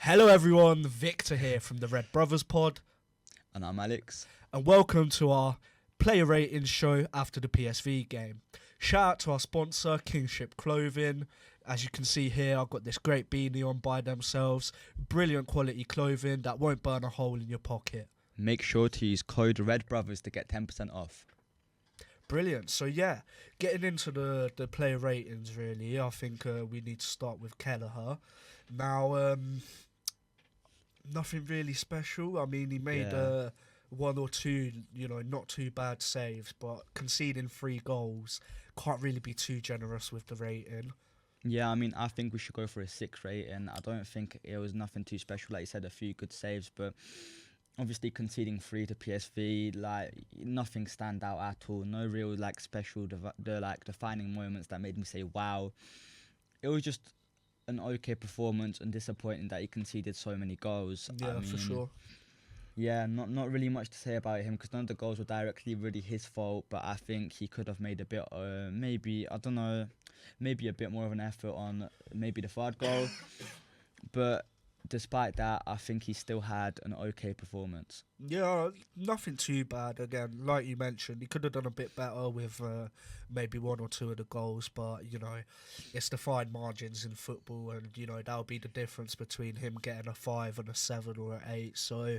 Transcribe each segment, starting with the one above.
Hello everyone, Victor here from the Red Brothers Pod, And I'm Alex. and welcome to our player ratings show after the PSV game. Shout out to our sponsor, Kingship Clothing. As you can see here, I've got this great beanie on by themselves. Brilliant quality clothing that won't burn a hole in your pocket. Make sure to use code REDBROTHERS to get 10% off. Brilliant. So yeah, getting into the player ratings really, I think we need to start with Kelleher. Now, nothing really special. I mean, he made one or two, not too bad saves, but conceding 3 goals, can't really be too generous with the rating. Yeah, I mean, I think we should go for a 6 rating. I don't think it was nothing too special. Like you said, a few good saves, but obviously conceding 3 to PSV, like nothing stand out at all. No real special defining moments that made me say wow. It was just an okay performance, and disappointing that he conceded so many goals. Yeah, for sure. Yeah, not really much to say about him because none of the goals were directly really his fault. But I think he could have made a bit, maybe a bit more of an effort on maybe the third goal. But despite that, I think he still had an okay performance. Yeah, nothing too bad. Again, like you mentioned, he could have done a bit better with maybe 1 or 2 of the goals, but it's the fine margins in football, and that'll be the difference between him getting a 5 and a 7 or an 8. So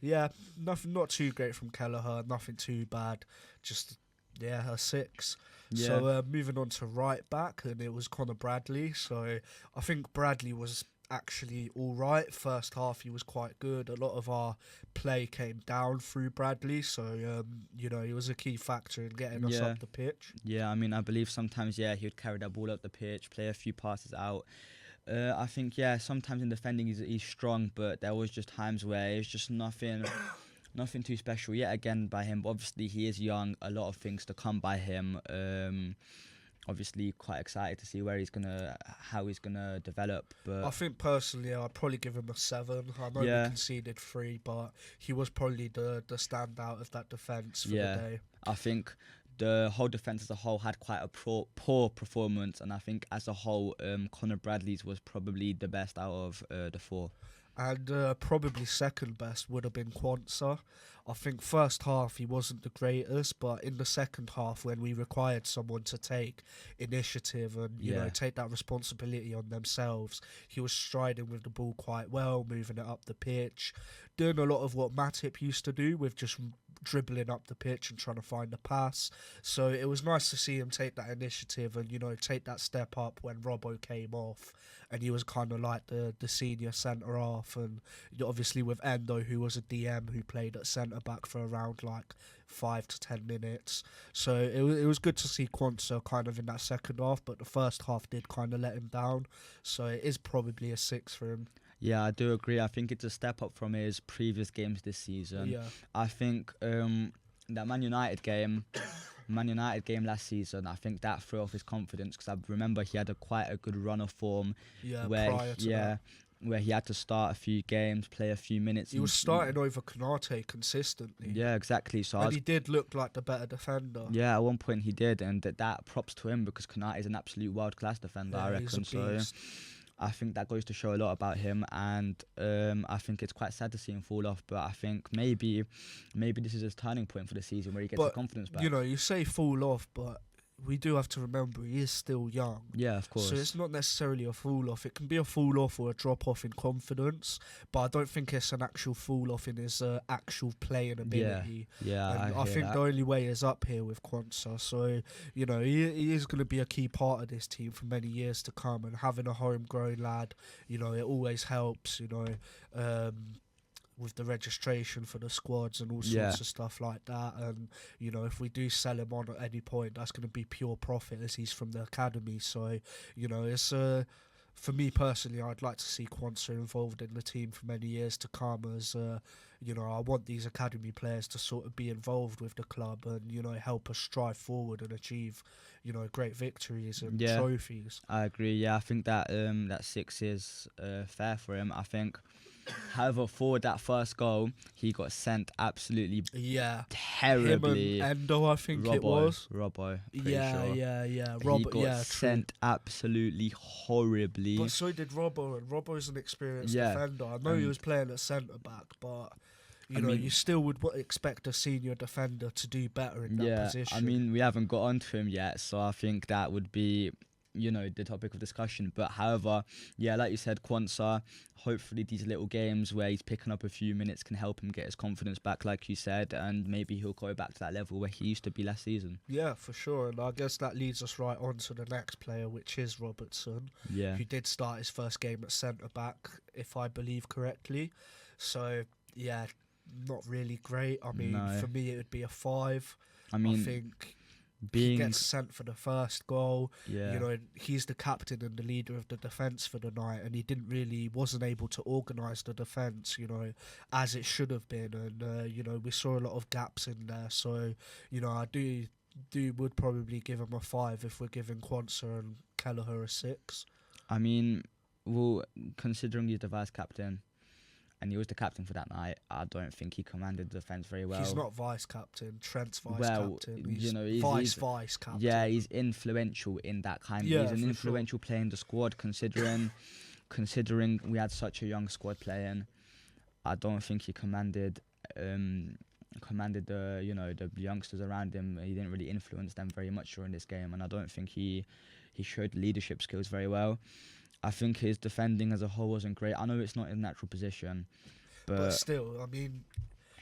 yeah, nothing, not too great from Kelleher, nothing too bad, just a 6. Yeah. So moving on to right back, and it was Conor Bradley. So I think Bradley was actually all right. First half he was quite good. A lot of our play came down through Bradley, so he was a key factor in getting us up the pitch. Yeah, I mean, I believe sometimes he would carry that ball up the pitch, play a few passes out. I think sometimes in defending he's strong, but there was just times where it's just nothing too special yet again by him. But obviously he is young, a lot of things to come by him. Obviously quite excited to see how he's gonna develop. But I think personally I'd probably give him a 7. I know we conceded 3, but he was probably the standout of that defence for the day. I think the whole defence as a whole had quite a poor performance, and I think as a whole Conor Bradley's was probably the best out of the 4. And probably second best would have been Quansah. I think first half he wasn't the greatest, but in the second half when we required someone to take initiative and take that responsibility on themselves, he was striding with the ball quite well, moving it up the pitch, doing a lot of what Matip used to do with just dribbling up the pitch and trying to find a pass. So it was nice to see him take that initiative and take that step up when Robbo came off, and he was kind of like the senior centre half, and obviously with Endo, who was a DM who played at centre back for around 5 to 10 minutes. So it was good to see Quansah kind of in that second half, but the first half did kind of let him down, so it is probably a 6 for him. Yeah, I do agree. I think it's a step up from his previous games this season. Yeah. I think that Man United game last season, I think that threw off his confidence because I remember he had quite a good run of form. Yeah, prior to that. Where he had to start a few games, play a few minutes. He was starting over Konate consistently. Yeah, exactly. So he did look like the better defender. Yeah, at one point he did, and that props to him because Konate is an absolute world-class defender, I reckon. He's a beast. I think that goes to show a lot about him, and I think it's quite sad to see him fall off. But I think maybe this is his turning point for the season where he gets his confidence back. You say fall off, but we do have to remember he is still young. Yeah, of course. So it's not necessarily a fall off. It can be a fall off or a drop off in confidence, but I don't think it's an actual fall off in his actual playing ability. Yeah, and I think the only way is up here with Quansah. So he is going to be a key part of this team for many years to come. And having a homegrown lad, it always helps. With the registration for the squads and all sorts of stuff like that. And, if we do sell him on at any point, that's going to be pure profit as he's from the academy. So, it's for me personally, I'd like to see Quansah involved in the team for many years to come as, I want these academy players to sort of be involved with the club and, help us strive forward and achieve, great victories and Yeah, trophies. I agree. Yeah, I think that that 6 is fair for him. I think, however, for that first goal, he got sent absolutely Yeah. Him and terribly. Endo, I think it was. Robbo, pretty Yeah, sure. yeah. He Robert, got yeah, true. sent absolutely horribly. But so did Robbo, and Robbo's an experienced Yeah, defender. I know he was playing at centre back, but you still would expect a senior defender to do better in that position. I mean, we haven't got onto him yet, so I think that would be, the topic of discussion. But however, yeah, like you said, Kwanzaa, hopefully these little games where he's picking up a few minutes can help him get his confidence back, like you said, and maybe he'll go back to that level where he used to be last season. Yeah, for sure. And I guess that leads us right on to the next player, which is Robertson, who did start his first game at centre-back, if I believe correctly. So, yeah, not really great. I mean, for me, it would be a 5. I think he gets sent for the first goal. Yeah. He's the captain and the leader of the defence for the night, and he wasn't able to organise the defence, as it should have been. And, we saw a lot of gaps in there. So, I would probably give him a 5 if we're giving Kwanzaa and Kelleher a 6. I mean, well, considering he's the vice captain, and he was the captain for that night, I don't think he commanded the defence very well. He's not vice captain. Trent's vice captain. He's vice captain. Yeah, he's influential in that kind. Yeah, he's an influential player in the squad. Considering we had such a young squad playing, I don't think he commanded the the youngsters around him. He didn't really influence them very much during this game, and I don't think he showed leadership skills very well. I think his defending as a whole wasn't great. I know it's not his natural position, but still, I mean,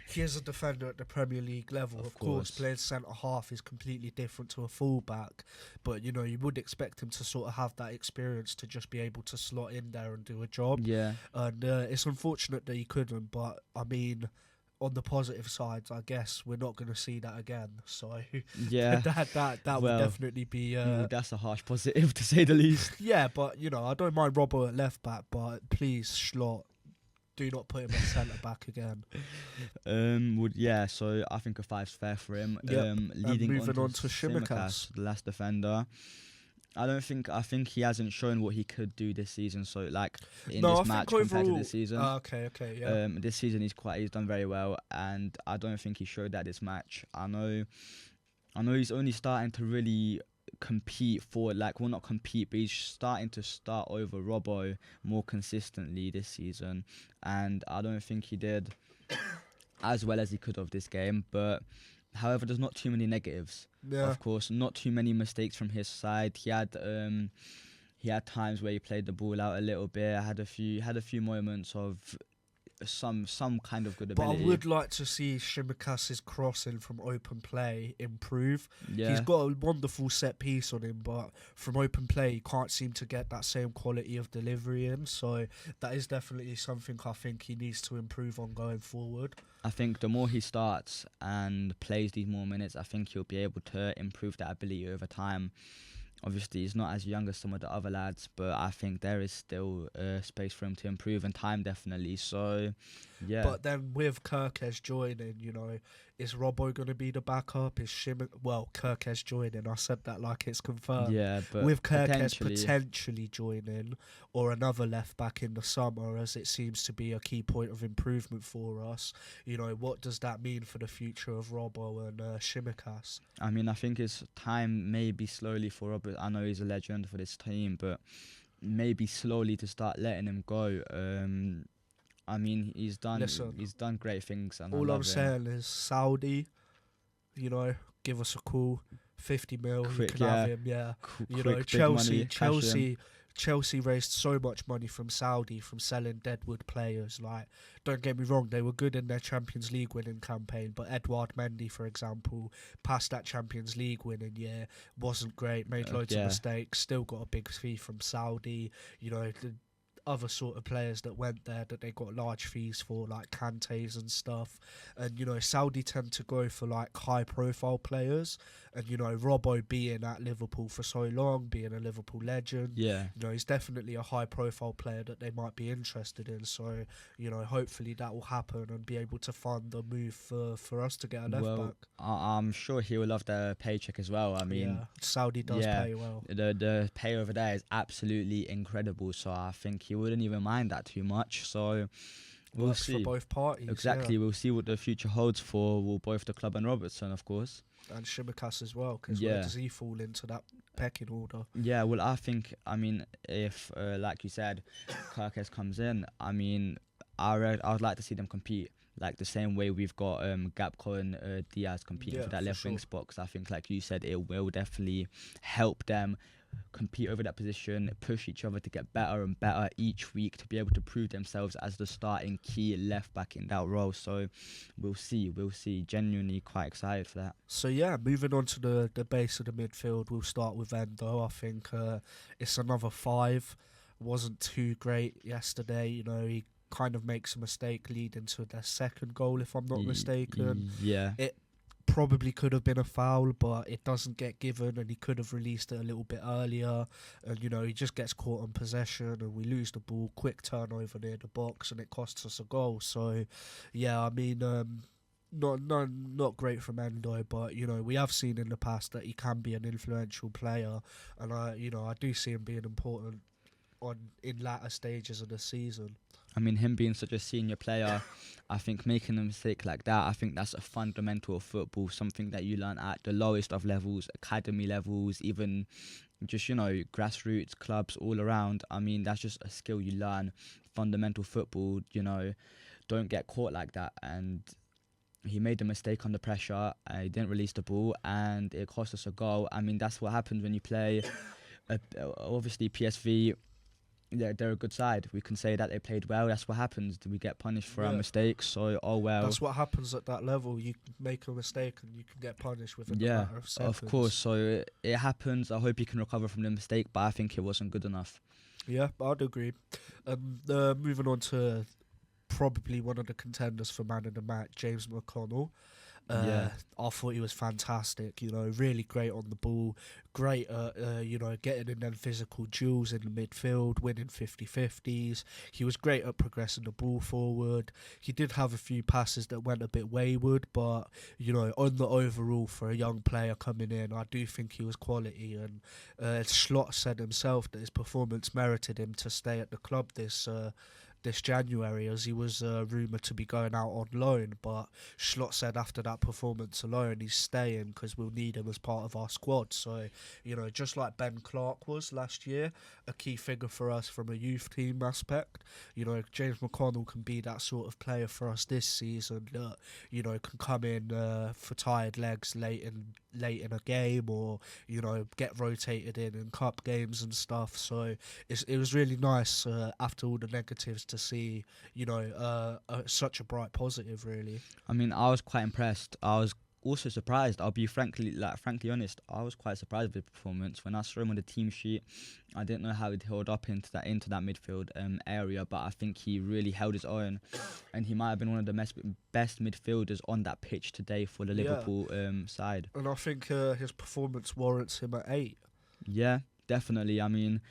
he is a defender at the Premier League level. Of course, playing centre-half is completely different to a full-back, but, you would expect him to sort of have that experience to just be able to slot in there and do a job. Yeah. And it's unfortunate that he couldn't, but, I mean, on the positive side, I guess we're not going to see that again. So yeah, that would definitely be. That's a harsh positive to say the least. Yeah, but I don't mind Robbo at left back, but please, Schlott, do not put him at centre back again. So I think a 5's fair for him. Yep. Leading moving on to Tsimikas, the last defender. I think he hasn't shown what he could do this season. So this match compared to this season. Okay, yeah. This season he's done very well, and I don't think he showed that this match. I know he's only starting to really compete not compete, but he's starting to start over Robbo more consistently this season, and I don't think he did as well as he could have this game, but. However, there's not too many negatives. Yeah. Of course, not too many mistakes from his side. He had times where he played the ball out a little bit. Had a few moments of some kind of good ability. But I would like to see Tsimikas' crossing from open play improve. Yeah. He's got a wonderful set piece on him, but from open play, he can't seem to get that same quality of delivery in. So that is definitely something I think he needs to improve on going forward. I think the more he starts and plays these more minutes, I think he'll be able to improve that ability over time. Obviously, he's not as young as some of the other lads, but I think there is still space for him to improve, and time definitely. So, yeah. But then with Kirkes joining, is Robbo going to be the backup? Is Kirkes joining? I said that like it's confirmed. Yeah, but with Kirkes potentially joining, or another left back in the summer, as it seems to be a key point of improvement for us. What does that mean for the future of Robbo and Tsimikas? I mean, I think it's time maybe slowly for Robbo. I know he's a legend for this team, but maybe slowly to start letting him go. I mean, he's done great things. And all I'm saying is Saudi, give us a call, 50 mil, you can have him. Yeah, Chelsea raised so much money from Saudi from selling deadwood players. Like, don't get me wrong, they were good in their Champions League winning campaign, but Edouard Mendy, for example, past that Champions League winning year, wasn't great, made loads of mistakes, still got a big fee from Saudi. other sort of players that went there that they got large fees for, like Kantes and stuff. And, Saudi tend to go for, like, high-profile players. And, Robbo being at Liverpool for so long, being a Liverpool legend, Yeah. he's definitely a high-profile player that they might be interested in. So, hopefully that will happen and be able to fund the move for us to get a left-back. I'm sure he will love the paycheck as well. I mean, Saudi does pay well. The pay over there is absolutely incredible. So I think he wouldn't even mind that too much. So we'll Works see. for both parties. Exactly. Yeah. We'll see what the future holds for both the club and Robertson, of course. And Shimikas as well, because where does he fall into that pecking order? Yeah, well, I mean, if, like you said, Kirkes comes in, I mean, I would like to see them compete. Like the same way we've got Gapco and Diaz competing for that left wing spot. Because I think, like you said, it will definitely help them compete over that position, push each other to get better and better each week, to be able to prove themselves as the starting key left back in that role. So we'll see. Genuinely quite excited for that. So yeah, moving on to the base of the midfield, we'll start with Endo. I think it's another 5. Wasn't too great yesterday. He kind of makes a mistake leading to their second goal, if I'm not mistaken. Yeah. It probably could have been a foul, but it doesn't get given, and he could have released it a little bit earlier. And, he just gets caught on possession, and we lose the ball, quick turnover near the box, and it costs us a goal. So, yeah, I mean, not great from Endo, but, we have seen in the past that he can be an influential player, and, I do see him being important in latter stages of the season. I mean, him being such a senior player, I think making a mistake like that, I think that's a fundamental of football, something that you learn at the lowest of levels, academy levels, even just, grassroots clubs all around. I mean, that's just a skill you learn. Fundamental football, don't get caught like that. And he made a mistake under pressure, he didn't release the ball, and it cost us a goal. I mean, that's what happens when you play, obviously, PSV. They're a good side. We can say that they played well. That's what happens. We get punished for our mistakes. So, well. That's what happens at that level. You make a mistake and you can get punished within a matter of seconds. Of course. So, it happens. I hope you can recover from the mistake, but I think it wasn't good enough. Yeah, I'd agree. Moving on to probably one of the contenders for man of the match, James McConnell. I thought he was fantastic, really great on the ball, great getting in them physical duels in the midfield, winning 50-50s. He was great at progressing the ball forward. He did have a few passes that went a bit wayward, but, on the overall for a young player coming in, I do think he was quality. And Slot said himself that his performance merited him to stay at the club this January, as he was rumoured to be going out on loan, but Schlott said after that performance alone he's staying because we'll need him as part of our squad. So, just like Ben Clark was last year, a key figure for us from a youth team aspect, James McConnell can be that sort of player for us this season that, can come in for tired legs late in a game, or, get rotated in cup games and stuff. So it was really nice after all the negatives to see, such a bright positive, really. I mean, I was quite impressed. I was also surprised. I'll be frankly honest. I was quite surprised with his performance. When I saw him on the team sheet, I didn't know how he'd held up into that midfield area, but I think he really held his own, and he might have been one of the best midfielders on that pitch today for the Liverpool side. And I think his performance warrants him at 8. Yeah, definitely. I mean,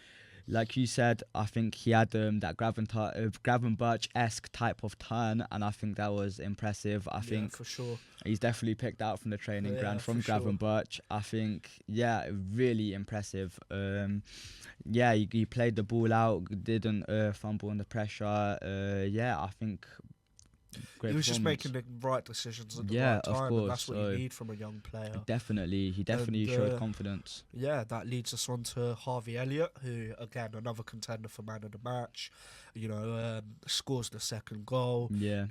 like you said, I think he had that Gravenberch-esque type of turn, and I think that was impressive. I think for sure he's definitely picked out from the training ground from Gravenberch. Sure. I think, really impressive. He played the ball out, didn't fumble under pressure. I think he was just making the right decisions at the right time, of course, and that's what you need from a young player. Definitely, he definitely showed confidence. Yeah, that leads us on to Harvey Elliott, who, again, another contender for man of the match, scores the second goal. Yeah.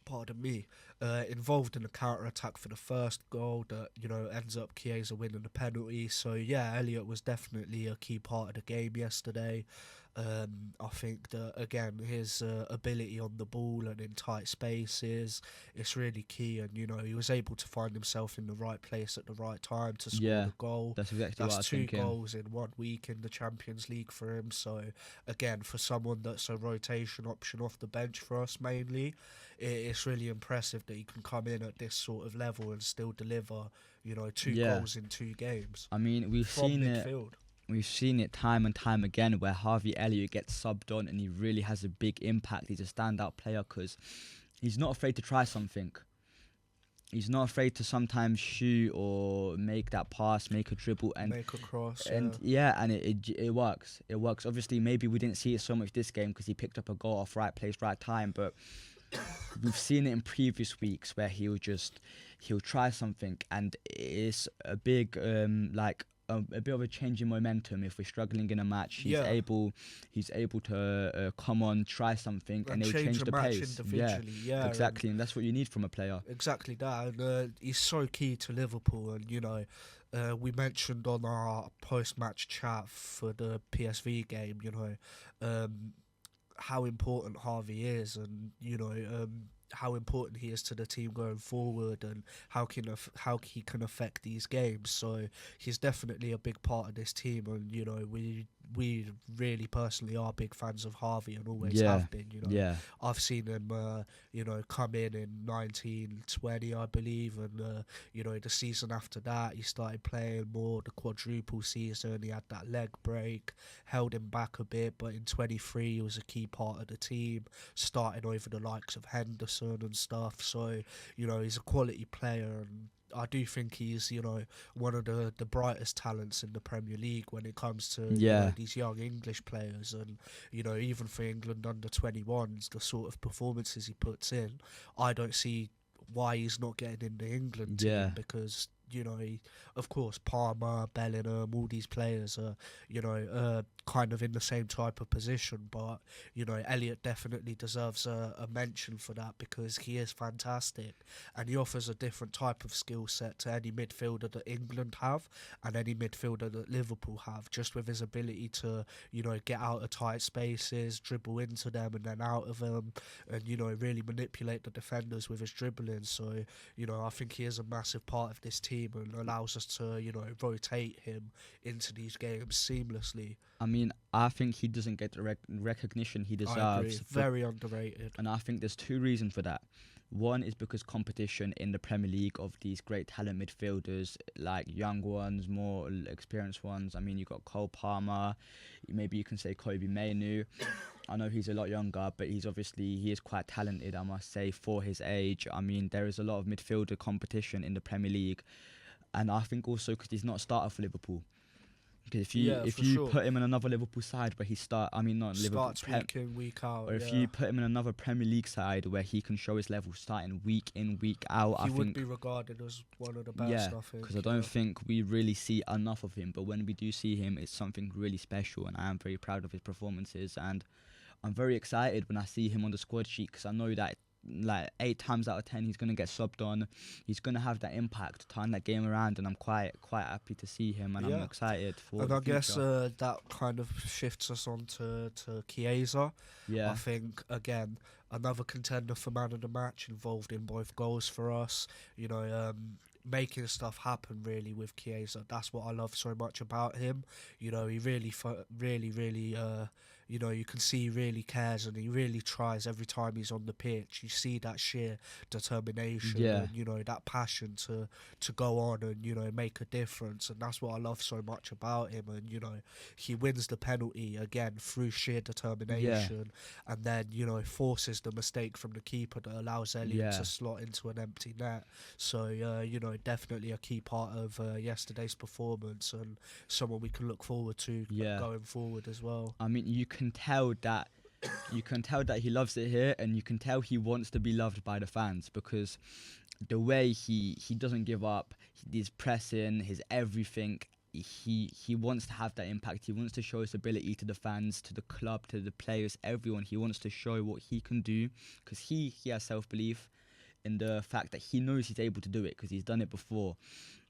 Pardon me. Involved in the counter-attack for the first goal that, ends up Chiesa winning the penalty. So, Elliott was definitely a key part of the game yesterday. I think that again his ability on the ball and in tight spaces it's really key, and he was able to find himself in the right place at the right time to score Yeah, the goal. that's exactly what I That's was two thinking. goals in 1 week in the Champions League for him. So again, for someone that's a rotation option off the bench for us mainly, it's really impressive that he can come in at this sort of level and still deliver. Two Yeah, goals in 2 games I mean, from midfield. we've seen it time and time again where Harvey Elliott gets subbed on and he really has a big impact. He's a standout player because he's not afraid to try something. He's not afraid to sometimes shoot or make that pass, make a dribble, Make a cross, and it works. It works. Obviously, maybe we didn't see it so much this game because he picked up a goal off right place, right time. But we've seen it in previous weeks where he'll try something, and it's a big a bit of a change in momentum. If we're struggling in a match, he's able to come on, try something, and it'll change the pace. Yeah, Exactly, and that's what you need from a player. exactly that. And he's so key to Liverpool. And we mentioned on our post-match chat for the PSV game, how important Harvey is, and how important he is to the team going forward, and how he can affect these games. So he's definitely a big part of this team, and we really personally are big fans of Harvey and always have been. I've seen him come in 1920, I believe, and the season after that he started playing more. The quadruple season, he had that leg break, held him back a bit, but in 23 he was a key part of the team, starting over the likes of Henderson and stuff. So he's a quality player, and I do think he's, one of the brightest talents in the Premier League when it comes to these young English players. And, even for England under 21s, the sort of performances he puts in, I don't see why he's not getting in the England team, because of course, Palmer, Bellingham, all these players are, kind of in the same type of position. But, Elliot definitely deserves a mention for that, because he is fantastic and he offers a different type of skill set to any midfielder that England have and any midfielder that Liverpool have, just with his ability to, get out of tight spaces, dribble into them and then out of them, and, really manipulate the defenders with his dribbling. So, I think he is a massive part of this team and allows us to, rotate him into these games seamlessly. I mean, I think he doesn't get the recognition he deserves. I agree. Very underrated. And I think there's two reasons for that. One is because competition in the Premier League of these great talent midfielders, like young ones, more experienced ones. I mean, you got Cole Palmer, maybe you can say Kobe Mainoo. I know he's a lot younger, but he is quite talented, I must say, for his age. I mean, there is a lot of midfielder competition in the Premier League. And I think also because he's not a starter for Liverpool. Because if you put him in another Liverpool side where he starts week in, week out, or if you put him in another Premier League side where he can show his level starting week in, week out, he would be regarded as one of the best. I think, because I don't think we really see enough of him. But when we do see him, it's something really special, and I am very proud of his performances. And I'm very excited when I see him on the squad sheet, because I know that, like, 8 times out of 10 he's going to get subbed on. He's going to have that impact to turn that game around, and I'm quite happy to see him, and I'm excited for and the I future. guess that kind of shifts us on to Chiesa. I think, again, another contender for man of the match, involved in both goals for us, making stuff happen really with Chiesa. That's what I love so much about him. He really you can see he really cares, and he really tries every time he's on the pitch. You see that sheer determination and, that passion to go on and, make a difference. And that's what I love so much about him. And, he wins the penalty again through sheer determination, and then, forces the mistake from the keeper that allows Elliott to slot into an empty net. So, definitely a key part of yesterday's performance, and someone we can look forward to going forward as well. I mean, you can tell that he loves it here, and you can tell he wants to be loved by the fans, because the way he doesn't give up, his pressing, his everything, he wants to have that impact. He wants to show his ability to the fans, to the club, to the players, everyone. He wants to show what he can do, because he has self-belief in the fact that he knows he's able to do it, because he's done it before.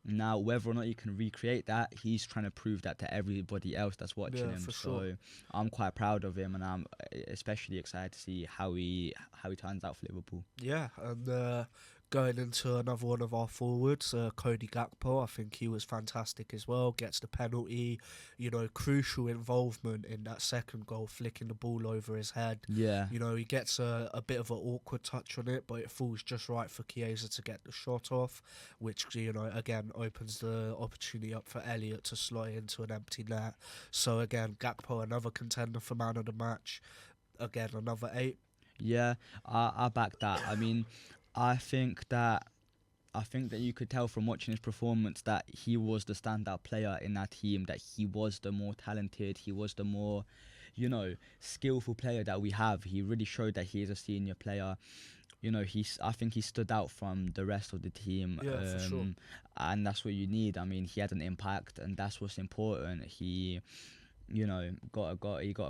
Now, whether or not you can recreate that, he's trying to prove that to everybody else that's watching him. For so sure. I'm quite proud of him, and I'm especially excited to see how he turns out for Liverpool. Yeah, and going into another one of our forwards, Cody Gakpo, I think he was fantastic as well. Gets the penalty, crucial involvement in that second goal, flicking the ball over his head. Yeah. He gets a bit of an awkward touch on it, but it falls just right for Chiesa to get the shot off, which, again, opens the opportunity up for Elliott to slot into an empty net. So, again, Gakpo, another contender for man of the match. Again, another 8. Yeah, I back that. I mean, I think that you could tell from watching his performance that he was the standout player in that team, that he was the more talented, he was the more, skillful player that we have. He really showed that he is a senior player. I think he stood out from the rest of the team. Yeah, for sure. And that's what you need. I mean, he had an impact, and that's what's important. He got a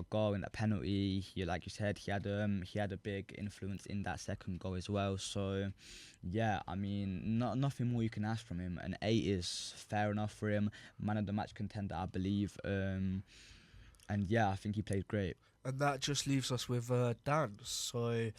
goal in that penalty. Like you said, he had a big influence in that second goal as well. So, yeah, I mean, nothing more you can ask from him. An 8 is fair enough for him. Man of the match contender, I believe. And yeah, I think he played great. And that just leaves us with Dan. So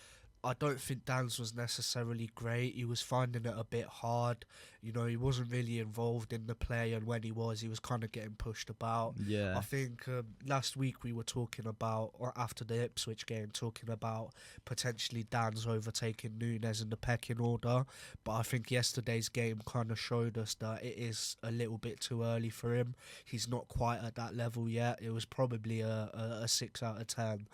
I don't think Dan's was necessarily great. He was finding it a bit hard. He wasn't really involved in the play, and when he was kind of getting pushed about. Yeah. I think last week we were talking about, or after the Ipswich game, talking about potentially Dan's overtaking Nunes in the pecking order. But I think yesterday's game kind of showed us that it is a little bit too early for him. He's not quite at that level yet. It was probably a 6 out of 10.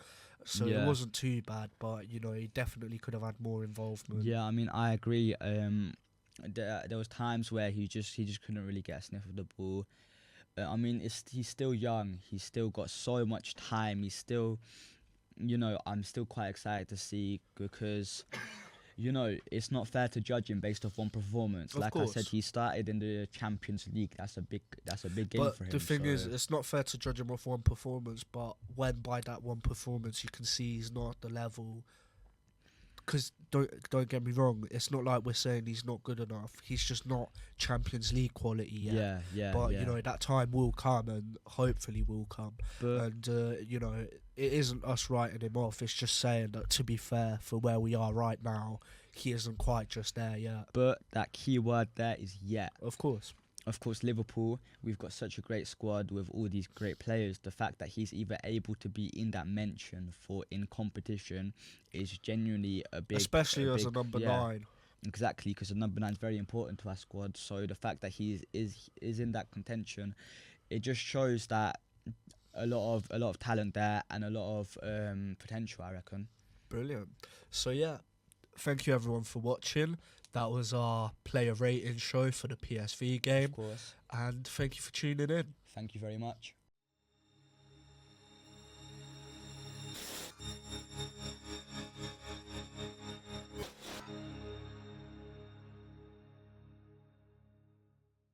So Yeah. it wasn't too bad, but he definitely could have had more involvement. Yeah, I mean, I agree. There was times where he just couldn't really get a sniff of the ball. I mean, he's still young. He's still got so much time. He's still, I'm still quite excited to see, because, it's not fair to judge him based off one performance. Like I said, he started in the Champions League. That's a big game for him. But the thing is, it's not fair to judge him off one performance. But when by that one performance you can see he's not at the level. Because don't get me wrong, it's not like we're saying he's not good enough. He's just not Champions League quality yet. Yeah. But that time will come, and hopefully will come. And it isn't us writing him off. It's just saying that, to be fair, for where we are right now, he isn't quite just there yet. But that key word there is yet. Of course, Liverpool, we've got such a great squad with all these great players. The fact that he's even able to be in that mention for in competition is genuinely a big... Especially as a number 9. Exactly, because the number 9 is very important to our squad. So the fact that he is in that contention, it just shows that a lot of talent there, and a lot of potential, I reckon. Brilliant. So yeah, thank you everyone for watching. That was our player rating show for the PSV game. Of course. And thank you for tuning in. Thank you very much.